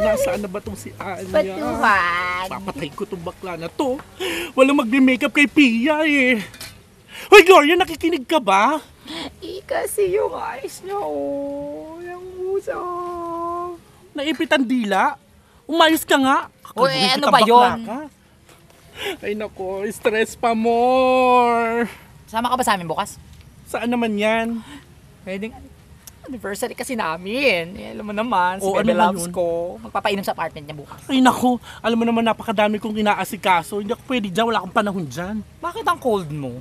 nasaan na ba itong si Anya? Batuhan. Papatay ko itong bakla na to. Walang magbe-makeup kay Pia eh. Hoy Gloria, nakikinig ka ba? Kasi yung eyes niya, oh. Yung puso. Naipit ang dila? Umayos ka nga. Uy, Kakagawin ano kitang ba bakla yun? ka. Ay nako, stress pa more. Sama ka ba sa amin bukas? Saan naman yan? Pwedeng anniversary kasi namin. Eh, alam mo naman, si Oo, Bebe ano ba Loves yun? ko. Magpapainom sa apartment niya bukas. Ay nako, alam mo naman napakadami kong inaasikaso. Hindi ako pwede dyan, wala akong panahon dyan. Bakit ang cold mo?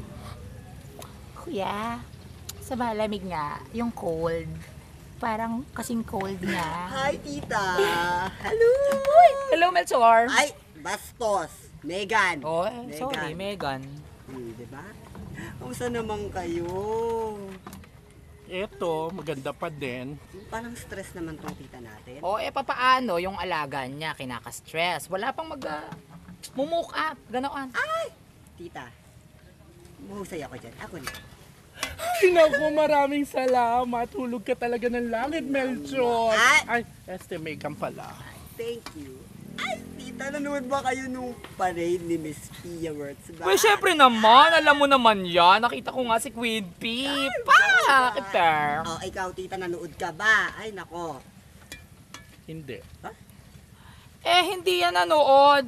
Kuya, sa malamig nga, yung cold. Parang kasing cold nga. Hi, tita! Hello! Hello, Melchor. Ay, bastos! Megan! Oh, sorry, Megan. Diba? Kamusta naman kayo? Eto, maganda pa din. Parang stress naman tong tita natin. O, papaano yung alaga niya kinaka-stress? Wala pang mumuk up, ganoon. Tita, mahusay ako dyan. Ako na. Ay naku, maraming salamat. Hulog ka talaga ng langit, Melchor. Ay, Megan pala. Thank you. Ay, tita, nanood ba kayo nung parade ni Miss Pia Words ba? Well, syempre naman, alam mo naman yan. Nakita ko nga si Queen P. Pakiter. Oh, ikaw, tita, nanood ka ba? Ay, nako. Hindi. Hindi yan nanood.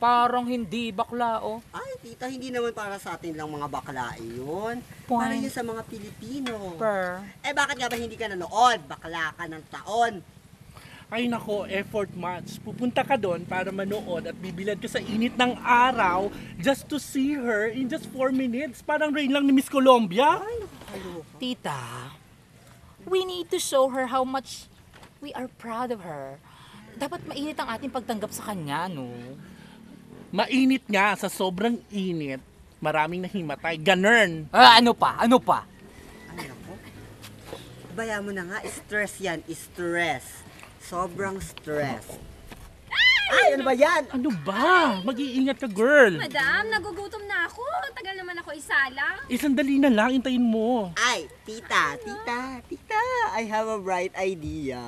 Parang hindi, bakla, oh. Ay, tita, hindi naman para sa atin lang mga bakla yun. Why? Para yun sa mga Pilipino. Per. Bakit nga ba hindi ka nanood? Bakla ka ng taon. Ay nako, effort match. Pupunta ka doon para manood at bibilad ka sa init ng araw just to see her in just 4 minutes. Parang rain lang ni Miss Colombia. Ay, nakakaloka. Tita, we need to show her how much we are proud of her. Dapat mainit ang ating pagtanggap sa kanya, no? Mainit nga, sa sobrang init, maraming nahimatay. Ganern. Ano pa? Ano pa? Ay, nako. Baya mo na nga, stress yan. Stress. Sobrang stress. Ay, ano ba yan? Ano ba? Mag-iingat ka, girl. Madam, nagugutom na ako. Tagal naman ako isalang. Sandali na lang, intayin mo. Ay, tita, I have a bright idea.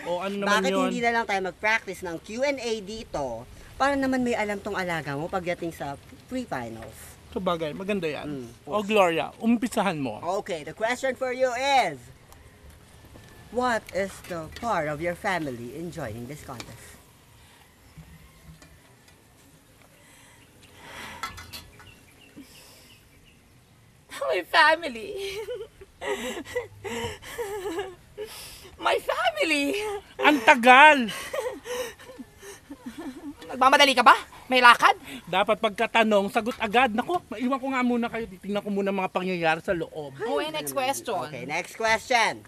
O ano naman Bakit yun? hindi na lang tayo mag-practice ng Q&A dito para naman may alam tong alaga mo pagdating sa pre-finals? Sabagay, maganda yan. Mm. O Gloria, umpisahan mo. Okay, the question for you is, what is the part of your family in joining this contest? My family. My family. Ang tagal! Nagmamadali ka ba? May lakad? Dapat pagkatanong, sagot agad. Nako, maiwan ko nga muna kayo. Titingnan ko muna mga pangyayari sa loob. Next question. Okay, next question.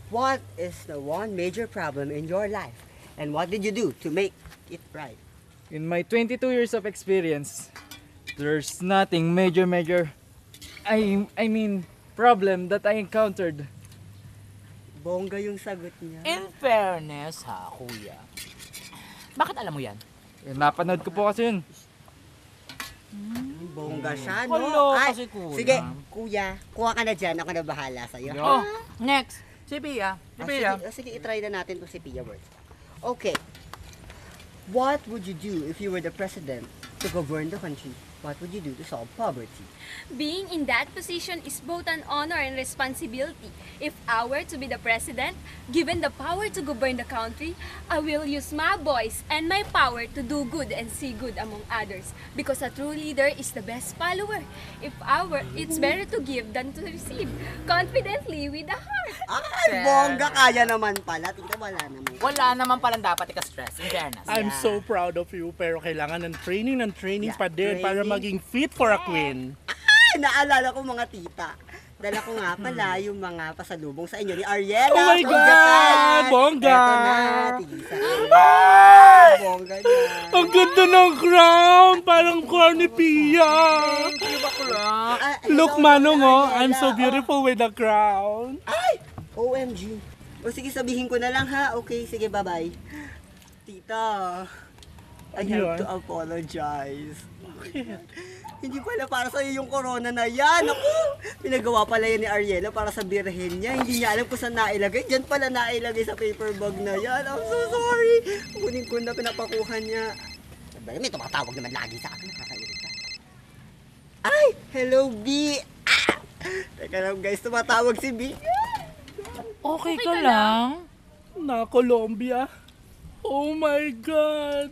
What is the one major problem in your life? And what did you do to make it right? In my 22 years of experience, there's nothing major I mean problem that I encountered. Bongga yung sagot niya. In fairness ha, kuya. Bakit alam mo yan? Napanood ko po kasi yun. Bongga siya, Hello, no? Ay, kasi kuya. sige, kuya, kuha ka na dyan. Ako na bahala sa'yo. Oh, next. Si Pia. Sige, itry na natin to si Pia Words. Okay. What would you do if you were the president to govern the country? What would you do to solve poverty? Being in that position is both an honor and responsibility. If I were to be the president, given the power to govern the country, I will use my voice and my power to do good and see good among others. Because a true leader is the best follower. It's better to give than to receive. Confidently with the heart. Ay, bongga, kaya naman pala. Tingnan, wala naman. Wala naman palang dapat ika-stress. In fairness. I'm so proud of you, pero kailangan ng training Yeah, pa din para training. maging fit for a queen. Ay, naalala ko mga tita. Dala ko nga pala yung mga pasalubong sa inyo ni Ariela. Oh my from God! Japan. Bongga! Eto na, tigisa. Bongga niya. Ang ganda ng crown! Parang crown ni Pia! Ah, Look, hello, Manong, oh, Ariela. I'm so beautiful with the crown. Ay! OMG. O sige, sabihin ko na lang ha. Okay, sige, bye-bye. Tita, I Ano have yun? to apologize. Hindi pala para sa'yo yung corona na yan. Ako, pinagawa pala yan ni Ariela para sa birhen niya. Hindi niya alam kung saan nailagay. Diyan pala nailagay sa paper bag na yan. I'm so sorry. Kunin ko na pinapakuha niya. Sabi, may tumatawag naman lagi sa akin. Nakakairita. Ay! Hello, B! Ah! Teka lang guys, tumatawag si B. Okay ka lang? Na Colombia. Oh my God.